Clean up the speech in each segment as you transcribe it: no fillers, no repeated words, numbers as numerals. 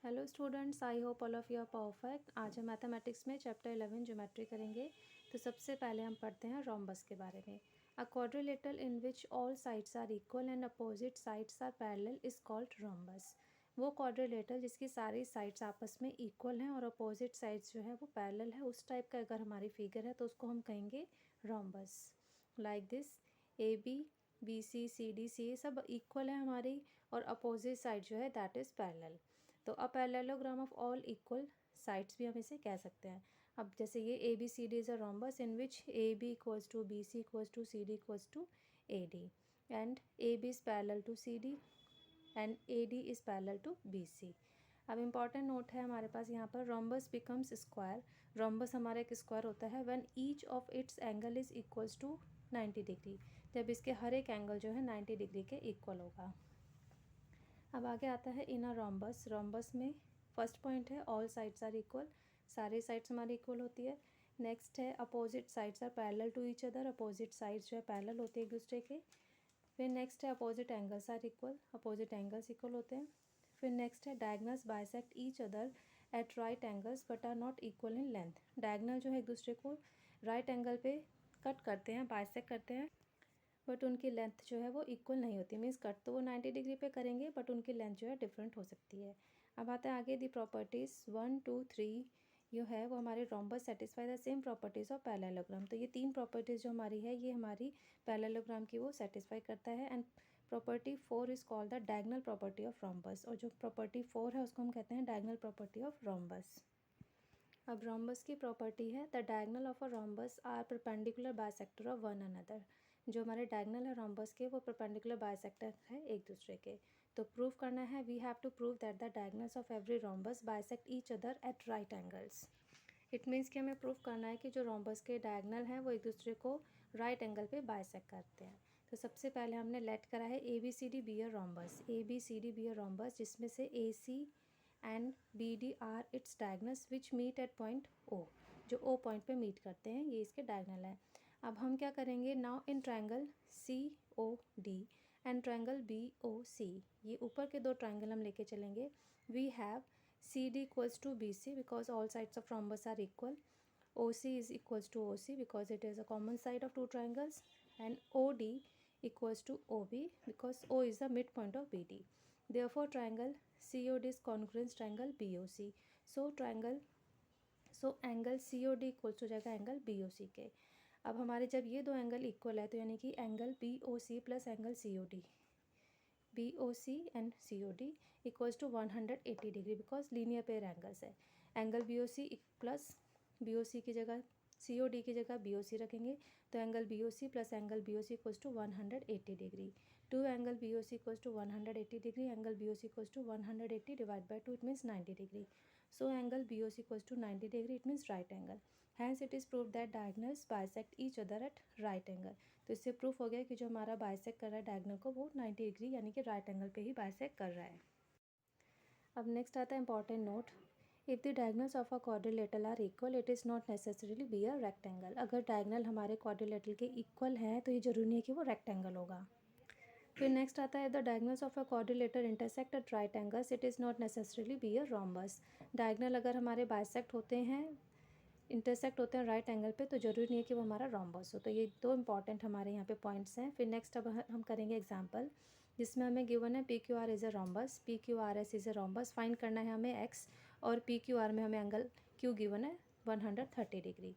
Hello students, I hope all of you are perfect. आज हम mathematics में chapter 11 geometry करेंगे। तो सबसे पहले हम पढ़ते हैं रोम्बस के बारे में। A quadrilateral in which all sides are equal and opposite sides are parallel is called rhombus. वो क्वाड्रिलेटरल जिसकी सारी साइड्स आपस में इक्वल हैं और अपोजिट साइड्स जो है वो पैरेलल है, उस टाइप का अगर हमारी फिगर है तो उसको हम कहेंगे rhombus. Like this, A B C C D C सब इक्वल है हमारी और अपोजिट साइड जो है दैट इज़ पैरेलल। तो a parallelogram of all equal sides भी हम इसे कह सकते हैं। अब जैसे ये A B C D is a rhombus in which A B equals to B C equals to C D equals to A D and A B is parallel to C D and A D is parallel to B C. अब important note है हमारे पास यहाँ पर, rhombus becomes square. Rhombus हमारा एक square होता है when each of its angle is equals to 90 degree, जब इसके हर एक एंगल जो है 90 डिग्री के इक्वल होगा। अब आगे आता है इन अ रोम्बस। रोम्बस में फर्स्ट पॉइंट है ऑल साइड्स आर इक्वल, सारी साइड्स हमारी इक्वल होती है। नेक्स्ट है opposite sides are parallel to each other, opposite sides जो है पैरेलल होते हैं एक दूसरे के। फिर नेक्स्ट है opposite angles are equal, opposite angles equal होते हैं। फिर नेक्स्ट है diagonals bisect each other at right angles but are not equal in length. Diagonal जो है एक दूसरे को राइट एंगल पे कट करते हैं, बाइसेक्ट करते हैं, बट उनकी लेंथ जो है वो इक्वल नहीं होती। मीन्स कट तो वो 90 डिग्री पे करेंगे बट उनकी लेंथ जो है डिफरेंट हो सकती है। अब आता है आगे दी प्रॉपर्टीज़ 1 2 3 जो है वो हमारे rhombus satisfy the same properties of parallelogram. तो ये तीन प्रॉपर्टीज़ जो हमारी है ये हमारी पैरेललोग्राम की वो सेटिस्फाई करता है। And property 4 is called the diagonal property of rhombus, और जो प्रॉपर्टी 4 है उसको हम कहते हैं डायगनल प्रॉपर्टी ऑफ रोम्बस। अब रोम्बस की प्रॉपर्टी है the diagonal of a rhombus are perpendicular bisector of one another. जो हमारे डायगनल है रोम्बस के वो परपेंडिकुलर बाइसेक्टर है एक दूसरे के। तो प्रूव करना है, we have to prove that the diagonals of every rhombus bisect each other at right angles. It means कि हमें प्रूव करना है कि जो रोम्बस के डायगनल हैं वो एक दूसरे को राइट एंगल पे बाइसेक्ट करते हैं। तो सबसे पहले हमने लेट करा है A B C D be a rhombus, A B C D be a rhombus जिसमें से A C and B D are its diagonals which meet at point O, जो ओ पॉइंट पे मीट करते हैं, ये इसके डायगनल है। अब हम क्या करेंगे, now in triangle C O D and triangle B O C, ये ऊपर के दो ट्रायंगल हम लेके चलेंगे। We have C D equals to B C because all sides of rhombus are equal, O C is equals to O C because it is a common side of two triangles, and O D equals to OB because O is the midpoint of BD. Therefore, triangle COD is congruent triangle BOC. So angle COD equals to जाएगा angle BOC के। अब हमारे जब ये दो angle equal है तो यानी कि angle BOC plus angle COD, BOC and COD equals to 180 degree because linear pair angles है। एंगल BOC प्लस BOC की जगह COD की जगह BOC रखेंगे तो angle BOC plus angle BOC equals to 180 degree. Two angle BOC equals to 180 degree, angle BOC equals to 180 divide by 2 it means 90 degree. So angle BOC equals to 90 degree, it means right angle. Hence it is prove that diagonals bisect each other at right angle. तो इससे proof हो गया कि जो हमारा bisect कर रहा है डायगनल को वो 90 डिग्री यानी कि राइट एंगल पे ही बाइसेक्ट कर रहा है। अब नेक्स्ट आता है important note, if the diagonals of a quadrilateral are equal it is not necessarily be a rectangle. अगर डायगनल हमारे क्वाड्रिलेटरल के इक्वल हैं तो ये जरूरी नहीं है कि वो रेक्टेंगल होगा। फिर नेक्स्ट आता है the diagonals of a quadrilateral intersect at right angles it is not necessarily be a rhombus. Diagonal अगर हमारे बाइसेक्ट होते हैं, इंटरसेक्ट होते हैं राइट एंगल पे, तो ज़रूरी नहीं है कि वो हमारा रोम्बस हो। तो ये दो इंपॉर्टेंट हमारे यहाँ पे पॉइंट्स हैं। फिर नेक्स्ट अब हम करेंगे एग्जांपल जिसमें हमें गिवन है P Q are is a rhombus, P Q R S is a rhombus. Find करना है हमें एक्स, और पी क्यू आर में हमें एंगल क्यू गिवन है 130 डिग्री।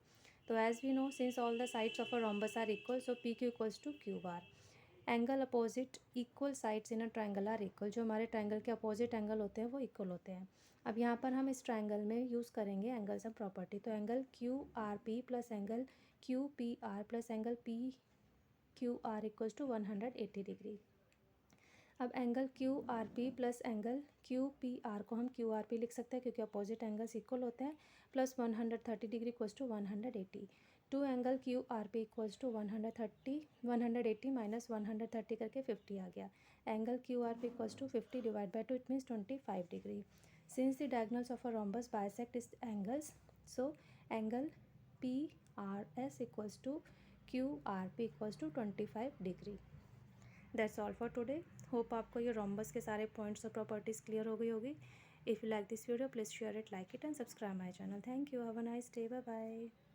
तो as we know since all the sides of a rhombus are equal so P Q equals to Q bar. Angle opposite equal sides in a triangle are equal, जो हमारे triangle के opposite angle होते हैं वो equal होते हैं। अब यहाँ पर हम इस ट्रायंगल में यूज़ करेंगे एंगल सम प्रॉपर्टी। तो angle Q R P plus angle Q P R plus angle P Q R equals to 180 degree. अब angle Q R P plus angle Q P R को हम Q R P लिख सकते हैं क्योंकि opposite angles equal होते हैं, plus 130 degree equals to 180। Two angle Q R P equals to 180 minus 130 करके 50 आ गया। Angle Q R P equals to 50 divide by 2 it means 25 degree. Since the diagonals of a rhombus bisect its angles so angle P R S equals to Q R P equals to 25 degree. That's all for today. Hope आपको ये rhombus के सारे points और properties clear हो गई होगी। If you like this video, please share it, like it and subscribe my channel. Thank you. Have a nice day. Bye bye.